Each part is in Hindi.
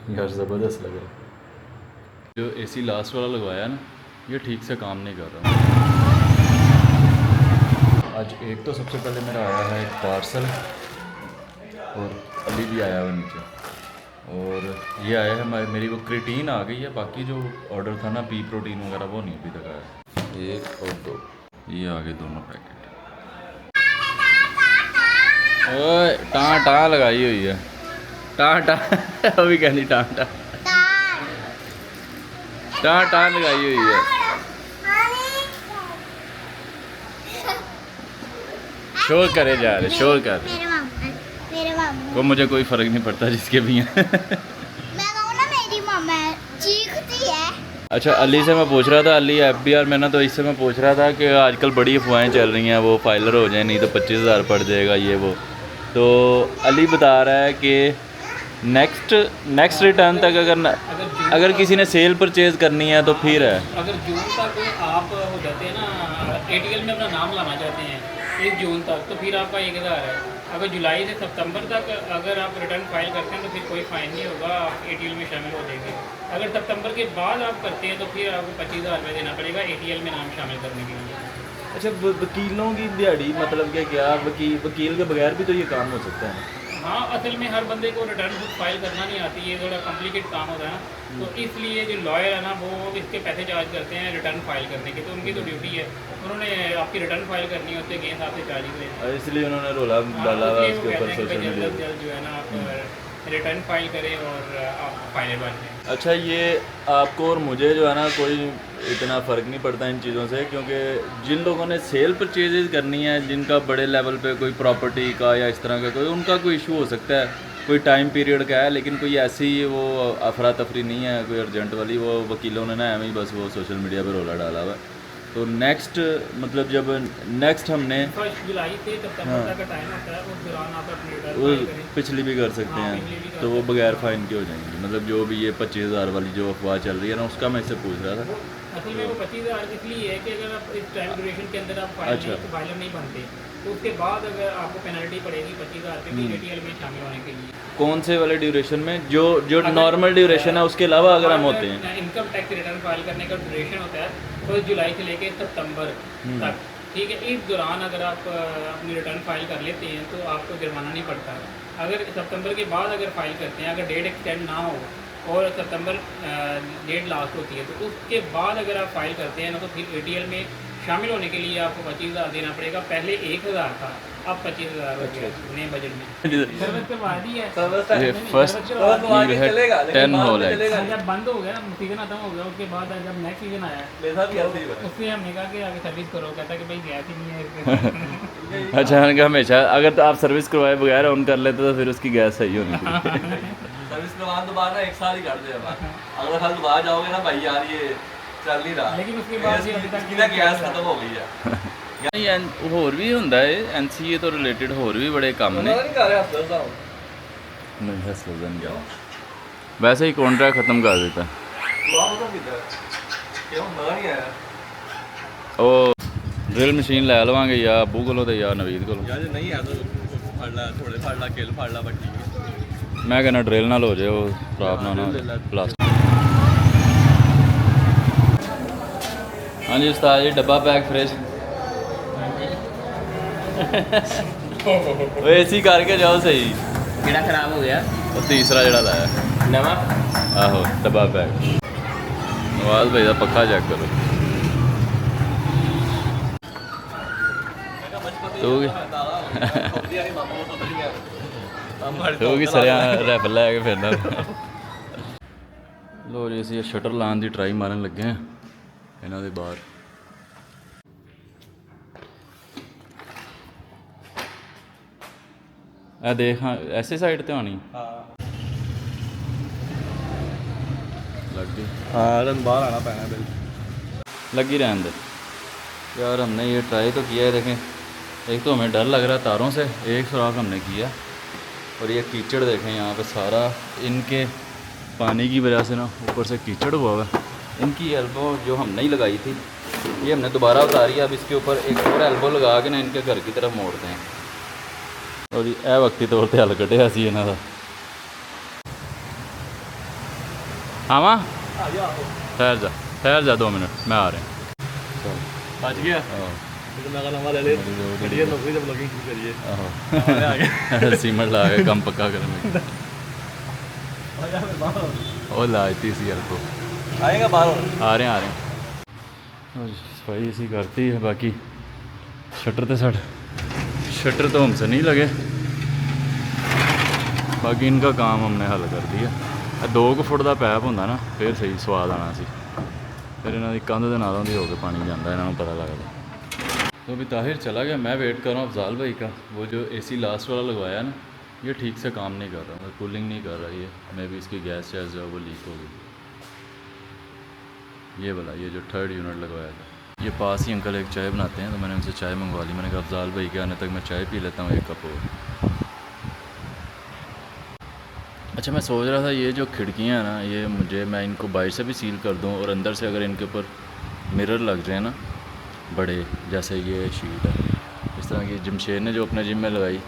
यार ज़बरदस्त लग रहा है। जो एसी लास्ट वाला लगवाया ना, ये ठीक से काम नहीं कर रहा। आज एक तो सबसे पहले मेरा आया है एक पार्सल, और अली भी आया हुआ नीचे, और ये आया है मेरी वो क्रिटीन आ गई है। बाकी जो ऑर्डर था ना पी प्रोटीन वगैरह वो नहीं अभी तक आया। 1 और 2 ये आ गए दोनों पैकेट। ओए टाँ टाँ लगाई हुई है, टाँ टाँ अभी कहनी टाँ टाँ टाँ टाँ लगाई हुई है। शोर करे जा रहे, शोर कर रहे। मेरे मामा वो मुझे कोई फ़र्क नहीं पड़ता जिसके भी हैं। मैं कहूँ ना मेरी मामा चीखती है। अच्छा अली से मैं पूछ रहा था, अली FBR में ना, तो इससे मैं पूछ रहा था कि आजकल बड़ी अफवाहें चल रही हैं वो फाइलर हो जाए, नहीं तो 25,000 पड़ जाएगा ये वो। तो अली बता रहा है कि नेक्स्ट रिटर्न तक अगर किसी ने सेल परचेज़ करनी है तो फिर है। अगर जून तक आप हो जाते हैं ना, ATL में अपना नाम लाना चाहते हैं 1 जून तक, तो फिर आपका 1,000 है। अगर जुलाई से सितंबर तक अगर आप रिटर्न फाइल करते हैं तो फिर कोई फ़ाइन नहीं होगा, आप ATL में शामिल हो जाएंगे। अगर सितंबर के बाद आप करते हैं तो फिर आपको 25,000 रुपये देना पड़ेगा ATL में नाम शामिल करने के लिए। अच्छा वकीलों की दिहाड़ी मतलब क्या वकील के बगैर भी तो ये काम हो सकता है? हाँ, असल में हर बंदे को रिटर्न बुक फाइल करना नहीं आती, ये थोड़ा कॉम्प्लिकेट काम होता है ना, तो इसलिए जो लॉयर है ना वो इसके पैसे चार्ज करते हैं रिटर्न फाइल करने के, तो उनकी तो ड्यूटी है, उन्होंने आपकी रिटर्न फाइल करनी होती है, गेंद आपसे चार्ज लेना। इसलिए उन्होंने रोला डाला हुआ उसके ऊपर सोशल मीडिया। जल्द जो है ना आप रिटर्न फाइल करें और आप फाइनल बन जाए। अच्छा ये आपको और मुझे जो है ना कोई इतना फ़र्क नहीं पड़ता इन चीज़ों से, क्योंकि जिन लोगों ने सेल परचेजेज करनी है, जिनका बड़े लेवल पे कोई प्रॉपर्टी का या इस तरह का उनका कोई इशू हो सकता है, कोई टाइम पीरियड का है, लेकिन कोई ऐसी वो अफरा तफरी नहीं है कोई अर्जेंट वाली। वो वकीलों ने ना एम ही बस वो सोशल मीडिया पर रोला डाला हुआ है। तो नेक्स्ट मतलब जब नेक्स्ट हमने 1 जुलाई से सितंबर तक का टाइम होता है, उस दौरान आप अपनी रिटर्न वो फाइल करें। पिछली भी कर सकते हाँ, हैं, पिछली भी कर तो वो सकते बगैर फ़ाइन के हो जाएंगे। मतलब जो भी ये 25,000 वाली जो अफवाह चल रही है ना, उसका मैं इससे पूछ रहा था। असल में वो 25,000 इसलिए है कि अगर आप इस टाइम ड्यूरेशन के अंदर आप फाइलर नहीं बनते तो उसके बाद अगर आपको पेनल्टी पड़ेगी 25,000 रुपये की ATL में शामिल होने के लिए। कौन से वाले ड्यूरेशन में? जो नॉर्मल ड्यूरेशन है उसके अलावा अगर हम होते हैं। इनकम टैक्स रिटर्न फाइल करने का ड्यूरेशन होता है 1 जुलाई से लेकर सितंबर तक, ठीक है। इस दौरान अगर आप अपनी रिटर्न फाइल कर लेते हैं तो आपको जुर्माना नहीं पड़ता। अगर सितंबर के बाद अगर फाइल करते हैं, अगर डेट एक्सटेंड ना हो और सितंबर डेट लास्ट होती है, तो उसके बाद अगर आप फाइल करते हैं ना, तो फिर ATL में शामिल होने के लिए आपको 25,000 देना पड़ेगा। पहले 1,000 था, अब 25,000 हो गया नए बजट में। सर्विस करवा दी है, ये फर्स्ट है 10 होल है। जब बंद हो गया ना, सीजन खत्म हो गया, उसके बाद जब नेक्स्ट सीजन आया उससे हमने कहा कि आगे सर्विस करो, कहता कि भाई गैस ही नहीं है। अच्छा मैंने कहा हमेशा अगर तो आप सर्विस करवाए बगैर ऑन कर लेते तो फिर उसकी गैस सही होनी थी। सर्विस करवाने दोबारा 1 साल ही कर दे। अगले साल दोबारा जाओगे ना भाई यार ये चल नहीं रहा, लेकिन उसके बाद भी अभी तक इसकी ना गैस खत्म हो गई है। नहीं होर भी ਹੁੰਦਾ है NCA तो रिलेटेड होर भी बड़े काम ने। नहीं कर रहे हफ्ते साहब नहीं हसन क्या वैसे ही कॉन्ट्रैक्ट ख़त्म कर देता है। दुआ होता किधर क्यों मजा नहीं आया ਉਹ ਡਰਿਲ ਮਸ਼ੀਨ ਲੈ ਲਵਾਂਗੇ ਜਾਂ ਅੱਬੂ ਕੋਲੋਂ ਤੇ ਜਾਂ ਨਵੀਦ ਕੋਲੋਂ। यार नहीं है तो फड़ ला थोड़े फड़ ला किल फड़ ला बट्टी ਮੈਂ ਕਹਿੰਦਾ ਡਰਿਲ ਨਾਲ ਹੋ ਜਾਏ ਉਹ ਖਰਾਬ ਨਾ ਨਾ ਪਲਾਸਟਿਕ। ਹਾਂਜੀ ਉਸਤਾਦ ਜੀ ਡੱਬਾ ਪੈਕ ਫਰੈਸ਼। ਓਏ ਏਸੀ ਕਰਕੇ ਜਾਓ ਸਹੀ। ਕਿਹੜਾ ਖਰਾਬ ਹੋ ਗਿਆ? ਉਹ ਤੀਸਰਾ ਜਿਹੜਾ ਲਾਇਆ ਨਵਾਂ ਆਹੋ ਡੱਬਾ ਪੈਕ। ਨਵਾਜ਼ ਭਾਈ ਦਾ ਪੱਖਾ ਚੈੱਕ ਕਰੋ। तो सरिया रैफल लैके फिरना। लो जी असी शटर लाने की ट्राई मारन लगे हैं इन्हों के बाहर। देख हाँ ऐसे साइड ते आनी लग गई। हाँ बाहर आना पैना बिल लगी रहने दे यार। हमने ये ट्राई तो किया है, देखें एक तो हमें डर लग रहा है तारों से, एक सुराख हमने किया और ये कीचड़ देखें यहाँ पे सारा इनके पानी की वजह से ना ऊपर से कीचड़ हुआ हुआ है। इनकी एल्बो जो हम नहीं लगाई थी ये हमने दोबारा उतारी है। अब इसके ऊपर एक और एल्बो लगा के ना इनके घर की तरफ मोड़ते हैं और ये वक्ती तौर पर हल कटिया सी इन्हों का। आवा ठहर जा 2 मिनट मैं आ रहा हूँ। बच गया हाँ। तो मैं कहना वाले बढ़िया नौकरी से ब्लॉगिंग करिए सीमेंट ला के काम पक्का करने और लाती सी यार को आएगा बाहर आ रहे हैं सफाई ऐसी करती है। बाकी शटर तो हमसे नहीं लगे, बाकी इनका काम हमने हल कर दिया। 2 फुट का पैप होंदा ना फिर सही स्वाद आना सी, फिर इन्हों की कंध के नालों की होकर पानी जाता, इन्हों पता लगता। तो अभी ताहिर चला गया, मैं वेट कर रहा हूँ अफजाल भाई का। वो जो AC लास्ट वाला लगवाया ना, ये ठीक से काम नहीं कर रहा, कूलिंग नहीं कर रहा। ये मे भी इसकी गैस जो है वो लीक हो गई। ये वाला ये जो 3rd यूनिट लगवाया था, ये पास ही अंकल एक चाय बनाते हैं, तो मैंने उनसे चाय मंगवा ली। मैंने कहा अफजाल भाई के आने तक मैं चाय पी लेता हूँ 1 कप और। अच्छा मैं सोच रहा था ये जो खिड़कियाँ हैं ना, ये मैं इनको बाहर से भी सील कर दूँ और अंदर से अगर इनके ऊपर मिरर लग जाए ना बड़े, जैसे ये शीट है इस तरह की जमशेद ने जो अपने जिम में लगाई,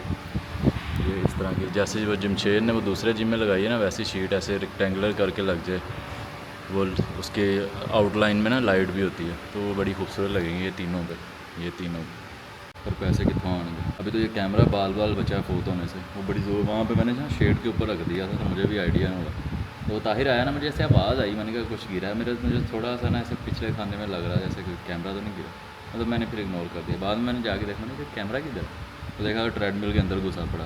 ये इस तरह की जैसे वो जमशेद ने वो दूसरे जिम में लगाई है ना, वैसी शीट ऐसे रेक्टेंगुलर करके लग जाए, वो उसके आउटलाइन में ना लाइट भी होती है, तो वो बड़ी खूबसूरत लगेंगी ये तीनों पे। ये तीनों पर पैसे कितों आएंगे। अभी तो ये कैमरा बाल बचा है फोत होने से, वो बड़ी जोर वहाँ पे मैंने जहाँ शेड के ऊपर रख दिया था, तो मुझे भी आइडिया नहीं हुआ। तो ताहिर आया ना, मुझे ऐसे आवाज़ आई, मैंने कहा कुछ गिरा है मुझे थोड़ा सा ना ऐसे पिछले खाने में लग रहा है जैसे कोई कैमरा तो नहीं गिरा, मतलब मैंने फिर इग्नोर कर दिया। बाद में मैंने जाके देखा ना कि कैमरा किधर, तो देखा ट्रेडमिल के अंदर घुसा पड़ा।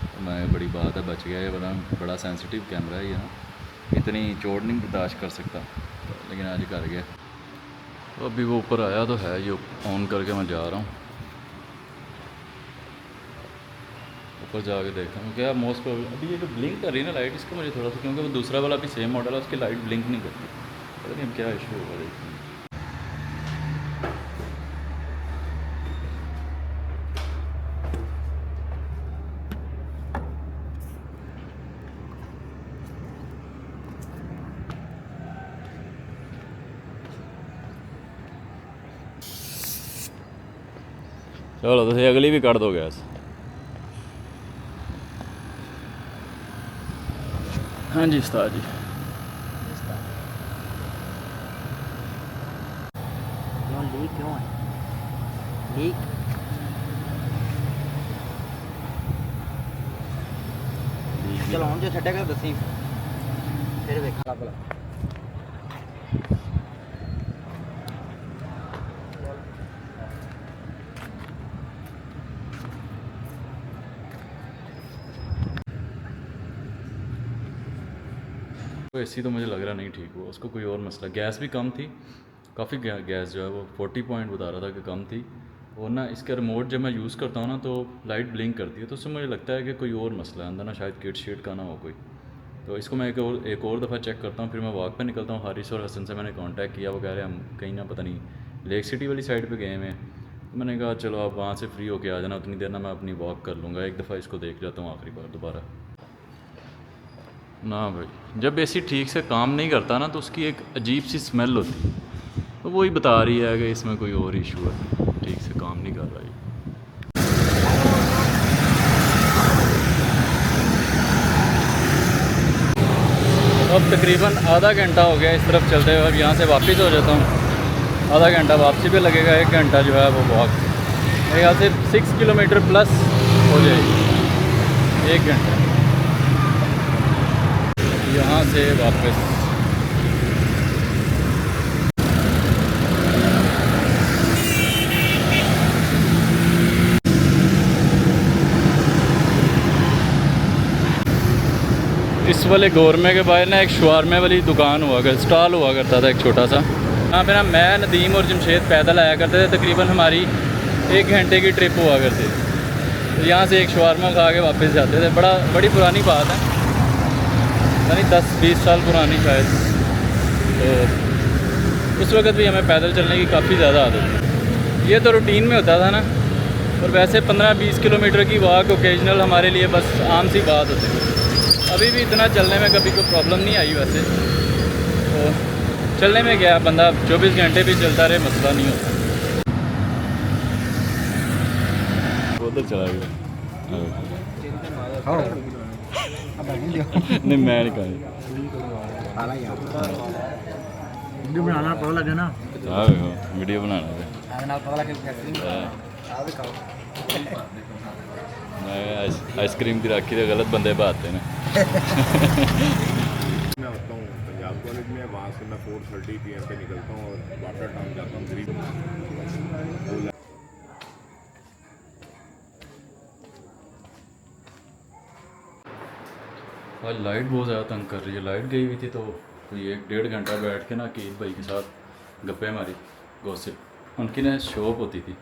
तो मैं बड़ी बात है बच गया, ये बड़ा सेंसिटिव कैमरा है ये ना, इतनी चोट नहीं बर्दाश्त कर सकता, लेकिन आज कर गया। तो अभी वो ऊपर आया तो है, ये ऑन करके मैं जा रहा हूँ ऊपर जाके देखता हूँ क्या मोस्ट प्रॉब्लम। अभी ये जो ब्लिंक कर रही है ना लाइट, इसका मुझे थोड़ा सा, क्योंकि वो दूसरा वाला भी सेम मॉडल है, उसकी लाइट ब्लिंक नहीं करती, पता नहीं अब क्या इशू होगा। देखते हैं चलो, तो अगली भी कर दो गैस। हाँ जी उस्ताद जी। क्यों लीक क्यों है? लीक चलाउण जो छड्डेगा दसी फिर वेखा भला। तो AC तो मुझे लग रहा नहीं ठीक हुआ, उसको कोई और मसला, गैस भी कम थी काफ़ी, गैस जो है वो 40 पॉइंट बता रहा था कि कम थी। और ना इसका रिमोट जब मैं यूज़ करता हूँ ना तो लाइट ब्लिंक करती है, तो उससे मुझे लगता है कि कोई और मसला है अंदर ना, शायद किट शीट का ना हो कोई। तो इसको मैं एक और दफ़ा चेक करता हूँ, फिर मैं वॉक पे निकलता हूँ। हारिस और हसन से मैंने कांटेक्ट किया, वो कह रहे हैं हम कहीं ना पता नहीं लेक सिटी वाली साइड पे गए हुए हैं। तो मैंने कहा चलो आप वहाँ से फ्री होके आ जाना, उतनी देर ना मैं अपनी वॉक कर लूँगा, एक दफ़ा इसको देख जाता हूँ आखिरी बार दोबारा। ना भाई, जब AC ठीक से काम नहीं करता ना तो उसकी एक अजीब सी स्मेल होती है, तो वही बता रही है कि इसमें कोई और इशू है, ठीक से काम नहीं कर रहा है। अब तकरीबन आधा घंटा हो गया इस तरफ चलते हुए, अब यहाँ से वापस हो जाता हूँ। आधा घंटा वापसी पे लगेगा, 1 घंटा जो है वो वॉक, मेरे ख्याल से 6 किलोमीटर प्लस हो जाएगी 1 घंटा यहाँ से वापस। इस वाले गोरमे के बाहर ना एक शवारमे वाली दुकान स्टॉल हुआ करता था एक छोटा सा, यहाँ पे ना मैं नदीम और जमशेद पैदल आया करते थे, तकरीबन हमारी 1 घंटे की ट्रिप हुआ करती थी। तो यहाँ से एक शवारमा खा के वापस जाते थे। बड़ी पुरानी बात है, यानी 10-20 साल पुरानी शायद। तो उस वक़्त भी हमें पैदल चलने की काफ़ी ज़्यादा आदत थी। ये तो रूटीन में होता था ना, और वैसे 15-20 किलोमीटर की वॉक ओकेजनल हमारे लिए बस आम सी बात होती थी। अभी भी इतना चलने में कभी कोई प्रॉब्लम नहीं आई वैसे, तो चलने में क्या, बंदा 24 घंटे भी चलता रहे मसला नहीं होता। उधर चला गया नहीं, मैं नहीं कहा वीडियो बनाना पता लगे ना वीडियो बनाना है पता लगे आइसक्रीम की राखी तो गलत बंदे पाते हैं मैं होता हूँ पंजाब कॉलेज में, वहाँ से मैं 4:30 PM पे निकलता हूँ और वाटर टाउन जाता हूँ ग्रीन। आज लाइट बहुत ज़्यादा तंग कर रही है। लाइट गई हुई थी तो कोई 1-1.5 घंटा बैठ के ना अकील भाई के साथ गप्पे मारी, गॉसिप। उनकी ना शॉप होती थी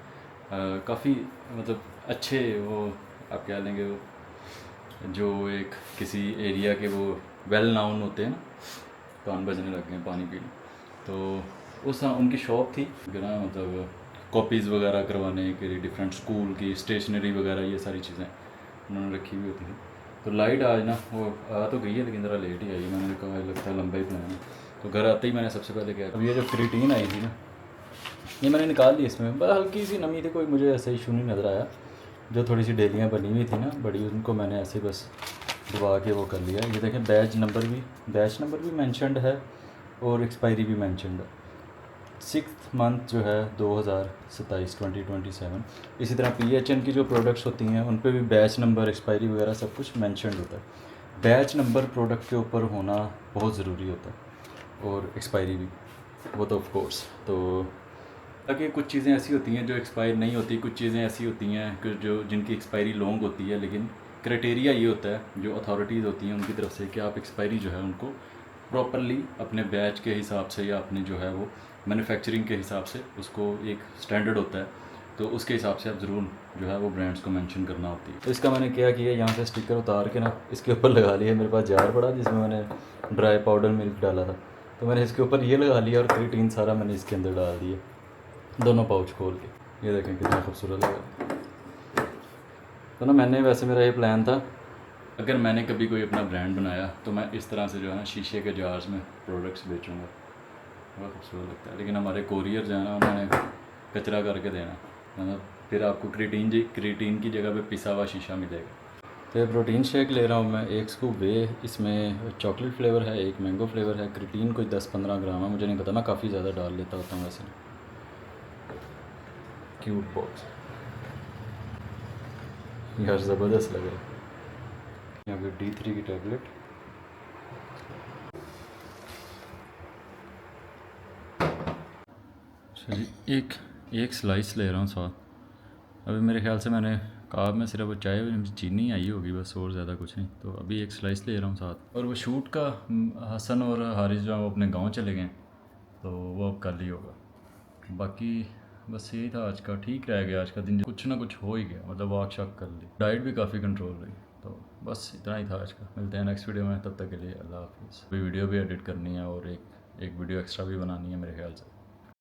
काफ़ी मतलब अच्छे, वो आप क्या लेंगे, वो जो एक किसी एरिया के वो वेल नाउन होते हैं ना, कान बजने लग गए पानी पीने। तो उस उनकी शॉप थी ना, मतलब कॉपीज़ वगैरह करवाने के लिए डिफरेंट स्कूल की स्टेशनरी वगैरह ये सारी चीज़ें उन्होंने रखी हुई होती थी। तो लाइट आज ना वो आ तो गई है लेकिन ज़रा लेट ही आई। मैंने कहा लगता है लंबा ही प्लान है। तो घर आते ही मैंने सबसे पहले क्या, अब ये जो क्रिटीन आई थी ना, ये मैंने निकाल ली। इसमें बस हल्की सी नमी थी, कोई मुझे ऐसा इशू नहीं नज़र आया। जो थोड़ी सी डेलियाँ बनी हुई थी ना बड़ी, उनको मैंने ऐसे बस दबा के वो कर लिया। ये देखें बैच नंबर भी मेंशन्ड है और एक्सपायरी भी मेंशन्ड है। 6th मंथ जो है 2027। इसी तरह PHN की जो प्रोडक्ट्स होती हैं उन पे भी बैच नंबर, एक्सपायरी वगैरह सब कुछ मेंशन्ड होता है। बैच नंबर प्रोडक्ट के ऊपर होना बहुत ज़रूरी होता है और एक्सपायरी भी, वो तो ऑफ कोर्स। तो ताकि कुछ चीज़ें ऐसी होती हैं जो एक्सपायर नहीं होती, कुछ चीज़ें ऐसी होती हैं कि जो जिनकी एक्सपायरी लॉन्ग होती है, लेकिन क्राइटेरिया ये होता है जो अथॉरिटीज़ होती हैं उनकी तरफ से कि आप एक्सपायरी जो है उनको प्रॉपरली अपने बैच के हिसाब से या अपने जो है वो मैन्युफैक्चरिंग के हिसाब से, उसको एक स्टैंडर्ड होता है तो उसके हिसाब से आप ज़रूर जो है वो ब्रांड्स को मेंशन करना होती है। तो इसका मैंने क्या किया, यहाँ से स्टिकर उतार के ना इसके ऊपर लगा लिया। मेरे पास जार पड़ा जिसमें मैंने ड्राई पाउडर मिल्क डाला था, तो मैंने इसके ऊपर ये लगा लिया और क्रिटीन सारा मैंने इसके अंदर डाल दिया, दोनों पाउच खोल के। ये देखें कितना खूबसूरत लगा। तो ना मैंने वैसे मेरा ये प्लान था, अगर मैंने कभी कोई अपना ब्रांड बनाया तो मैं इस तरह से जो है ना शीशे के जार्स में प्रोडक्ट्स बेचूँगा, बड़ा खूबसूरत लगता है। लेकिन हमारे कोरियर जो है ना उन्होंने कचरा करके देना, मतलब फिर आपको क्रिटीन की जगह पे पिसा हुआ शीशा मिलेगा। तो ये प्रोटीन शेक ले रहा हूँ मैं, 1 स्कूप वे, इसमें चॉकलेट फ्लेवर है, 1 मैंगो फ्लेवर है। क्रिटीन कोई 10-15 ग्राम है, मुझे नहीं पता, मैं काफ़ी ज़्यादा डाल लेता होता हूँ वैसे। क्यूट बॉक्स यार ज़बरदस्त लग रहा है। यहाँ पे D3 की टैबलेट, एक स्लाइस ले रहा हूँ साथ। अभी मेरे ख्याल से मैंने कहा में सिर्फ वो चाय चीनी आई होगी बस, और ज़्यादा कुछ नहीं। तो अभी एक स्लाइस ले रहा हूँ साथ। और वो शूट का हसन और हारिस जो है वो अपने गांव चले गए, तो वो अब कल ही होगा। बाकी बस यही था आज का, ठीक रह गया आज का दिन, कुछ ना कुछ हो ही गया, मतलब वॉक शॉक कर ली, डाइट भी काफ़ी कंट्रोल रही। तो बस इतना ही था आज का। मिलते हैं नेक्स्ट वीडियो में, तब तक के लिए अल्लाह हाफिज़। अभी वीडियो भी एडिट करनी है और एक वीडियो एक्स्ट्रा भी बनानी है मेरे ख्याल से।